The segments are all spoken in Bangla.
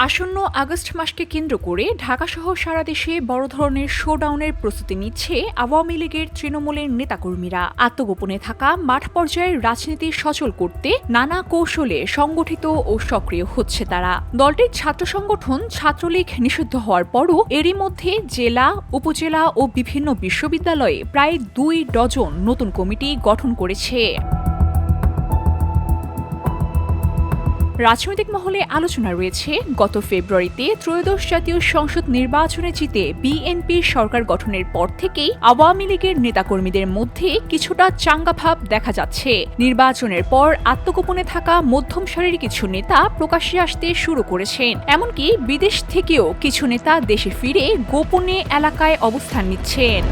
আসন্ন আগস্ট মাসকে কেন্দ্র করে ঢাকাসহ সারা দেশে বড় ধরনের শোডাউনের প্রস্তুতি নিচ্ছে আওয়ামী লীগের তৃণমূলের নেতাকর্মীরা। আত্মগোপনে থাকা মাঠ পর্যায়ের রাজনীতি সচল করতে নানা কৌশলে সংগঠিত ও সক্রিয় হচ্ছে তারা। দলটির ছাত্র সংগঠন ছাত্রলীগ নিষিদ্ধ হওয়ার পরও এরই মধ্যে জেলা, উপজেলা ও বিভিন্ন বিশ্ববিদ্যালয়ে প্রায় 2 ডজন নতুন কমিটি গঠন করেছে। রাজনৈতিক মহলে আলোচনা রয়েছে, গত ফেব্রুয়ারিতে ত্রয়োদশ জাতীয় সংসদ নির্বাচনে জিতে বিএনপির সরকার গঠনের পর থেকেই আওয়ামী লীগের নেতাকর্মীদের মধ্যে কিছুটা চাঙ্গা ভাব দেখা যাচ্ছে। নির্বাচনের পর আত্মগোপনে থাকা মধ্যম সারির কিছু নেতা প্রকাশ্যে আসতে শুরু করেছেন। এমনকি বিদেশ থেকেও কিছু নেতা দেশে ফিরে গোপনে এলাকায় অবস্থান নিচ্ছেন।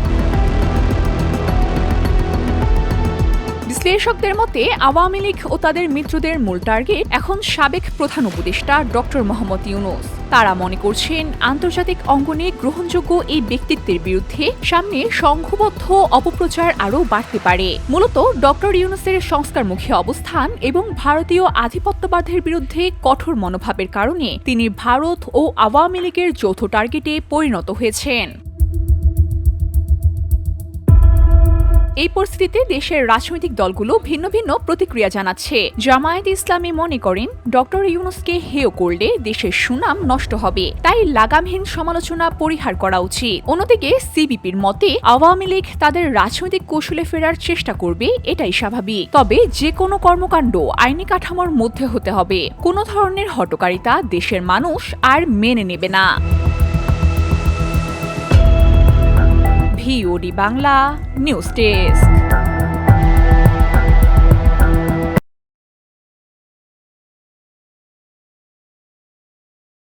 বিশ্লেষকদের মতে আওয়ামী লীগ ও তাদের মিত্রদের মূল টার্গেট এখন সাবেক প্রধান উপদেষ্টা ডক্টর মোহাম্মদ ইউনূস। তারা মনে করছেন আন্তর্জাতিক অঙ্গনে গ্রহণযোগ্য এই ব্যক্তিত্বের বিরুদ্ধে সামনে সংঘবদ্ধ অপপ্রচার আরও বাড়তে পারে। মূলত ডক্টর ইউনূসের সংস্কারমুখী অবস্থান এবং ভারতীয় আধিপত্যবাদের বিরুদ্ধে কঠোর মনোভাবের কারণে তিনি ভারত ও আওয়ামী লীগের যৌথ টার্গেটে পরিণত হয়েছেন। এই পরিস্থিতিতে দেশের রাজনৈতিক দলগুলো ভিন্ন ভিন্ন প্রতিক্রিয়া জানাচ্ছে। জামায়াতে ইসলামী মনে করেন ডক্টর ইউনূসকে হেয় করলে দেশের সুনাম নষ্ট হবে, তাই লাগামহীন সমালোচনা পরিহার করা উচিত। অন্যদিকে সিপিপির মতে আওয়ামী লীগ তাদের রাজনৈতিক কৌশলে ফেরার চেষ্টা করবে, এটাই স্বাভাবিক। তবে যে কোনো কর্মকাণ্ড আইনি কাঠামোর মধ্যে হতে হবে। কোনো ধরনের হঠকারিতা দেশের মানুষ আর মেনে নেবে না। VOD Bangla news desk.